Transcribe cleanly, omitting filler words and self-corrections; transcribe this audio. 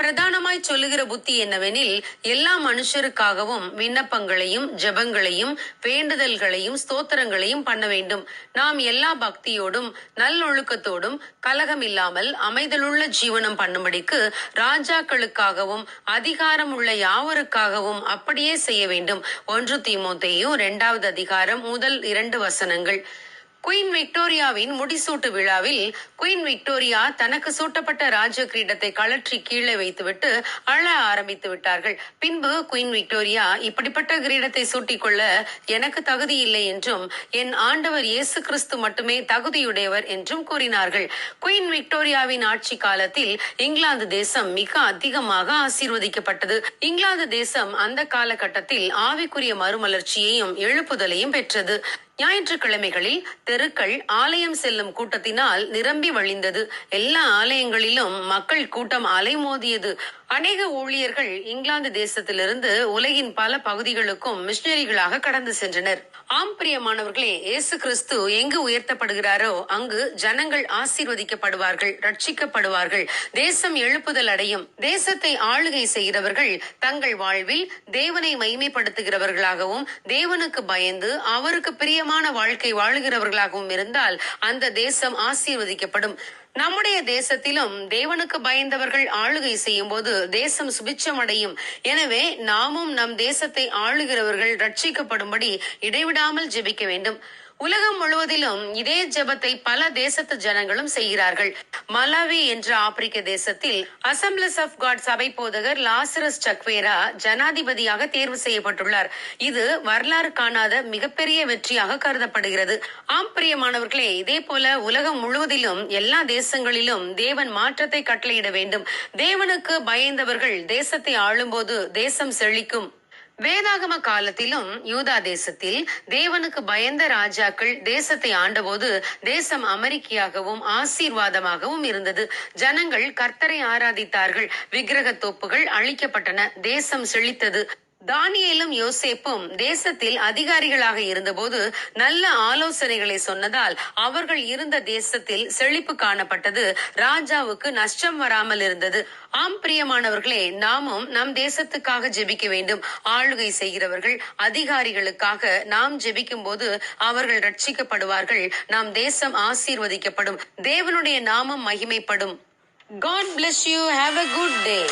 பிரதானமாய் சொல்லுகிற புத்தி என்னவெனில், எல்லா மனுஷருக்காகவும் விண்ணப்பங்களையும் ஜெபங்களையும் வேண்டுதல்களையும் ஸ்தோத்திரங்களையும் பண்ண வேண்டும். நாம் எல்லா பக்தியோடும் நல்லொழுக்கத்தோடும் கலகமில்லாமல் அமைதலுள்ள ஜீவனம் பண்ணும்படிக்கு ராஜாக்களுக்காகவும் அதிகாரம் உள்ள யாவருக்காகவும் அப்படியே செய்ய வேண்டும். 1 தீமோத்தேயு 2வது அதிகாரம் முதல் 2 வசனங்கள். குயின் விக்டோரியாவின் முடிசூட்டு விழாவில் குயின் விக்டோரியா தனக்கு சூட்டப்பட்ட ராஜ கிரீடத்தை கழற்றி கீழே வைத்துவிட்டு அழ ஆரம்பித்து விட்டார்கள். பின்பு குயின் விக்டோரியா, இப்படிப்பட்ட கிரீடத்தை சூட்டிக்கொள்ள எனக்கு தகுதி இல்லை என்றும் என் ஆண்டவர் இயேசு கிறிஸ்து மட்டுமே தகுதியுடையவர் என்றும் கூறினார்கள். குயின் விக்டோரியாவின் ஆட்சி காலத்தில் இங்கிலாந்து தேசம் மிக அதிகமாக ஆசீர்வதிக்கப்பட்டது. இங்கிலாந்து தேசம் அந்த காலகட்டத்தில் ஆவிக்குரிய மறுமலர்ச்சியையும் எழுப்புதலையும் பெற்றது. ஞாயிற்றுக்கிழமைகளில் தெருக்கள் ஆலயம் செல்லும் கூட்டத்தினால் நிரம்பி வழிந்தது. எல்லா ஆலயங்களிலும் மக்கள் கூட்டம் அலைமோதியது. அநேக ஊழியர்கள் இங்கிலாந்து தேசத்திலிருந்து உலகின் பல பகுதிகளுக்கும் மிஷனரிகளாக கடந்து சென்றனர். ஆம் பிரியமானவர்களே, இயேசு கிறிஸ்து எங்கு உயர்த்தப்படுகிறாரோ அங்கு ஜனங்கள் ஆசீர்வதிக்கப்படுவார்கள், ரட்சிக்கப்படுவார்கள், தேசம் எழுப்புதல் அடையும். தேசத்தை ஆளுகை செய்கிறவர்கள் தங்கள் வாழ்வில் தேவனை மகிமைப்படுத்துகிறவர்களாகவும் தேவனுக்கு பயந்து அவருக்கு பிரியமான வாழ்க்கை வாழுகிறவர்களாகவும் இருந்தால் அந்த தேசம் ஆசீர்வதிக்கப்படும். நம்முடைய தேசத்திலும் தேவனுக்கு பயந்தவர்கள் ஆளுகை செய்யும் போது தேசம் சுபிட்சம் அடையும். எனவே நாமும் நம் தேசத்தை ஆளுகிறவர்கள் ரட்சிக்கப்படும்படி இடைவிடாமல் ஜெபிக்க வேண்டும். உலகம் முழுவதிலும் இதே ஜெபத்தை பல தேசத்து ஜனங்களும் செய்கிறார்கள். மலாவி என்ற ஆப்பிரிக்க தேசத்தில் அசம்பிளிஸ் ஆஃப் காட் சபை போதகர் லாசரஸ் சக்வேரா ஜனாதிபதியாக தேர்வு செய்யப்பட்டுள்ளார். இது வரலாறு காணாத மிகப்பெரிய வெற்றியாக கருதப்படுகிறது. ஆம் பிரியமானவர்களே, இதே போல உலகம் முழுவதிலும் எல்லா தேசங்களிலும் தேவன் மாற்றத்தை கட்டளையிட வேண்டும். தேவனுக்கு பயந்தவர்கள் தேசத்தை ஆளும்போது தேசம் செழிக்கும். வேதாகம காலத்திலும் யூதா தேசத்தில் தேவனுக்கு பயந்த ராஜாக்கள் தேசத்தை ஆண்டபோது தேசம் அமெரிக்கையாகவும் ஆசீர்வாதமாகவும் இருந்தது. ஜனங்கள் கர்த்தரை ஆராதித்தார்கள். விக்கிரக தோப்புகள் அழிக்கப்பட்டன. தேசம் செழித்தது. தானியேலும் யோசேப்பும் தேசத்தில் அதிகாரிகளாக இருந்தபோது நல்ல ஆலோசனைகளை சொன்னதால் அவர்கள் இருந்த தேசத்தில் செழிப்பு காணப்பட்டது. ராஜாவுக்கு நஷ்டம் வராமல் இருந்தது. ஆம் பிரியமானவர்களே, நாமும் நம் தேசத்துக்காக ஜெபிக்க வேண்டும். ஆளுகை செய்கிறவர்கள் அதிகாரிகளுக்காக நாம் ஜெபிக்கும் போது அவர்கள் ரட்சிக்கப்படுவார்கள். நாம் தேசம் ஆசீர்வதிக்கப்படும். தேவனுடைய நாமம் மகிமைப்படும். God bless you. Have a good day.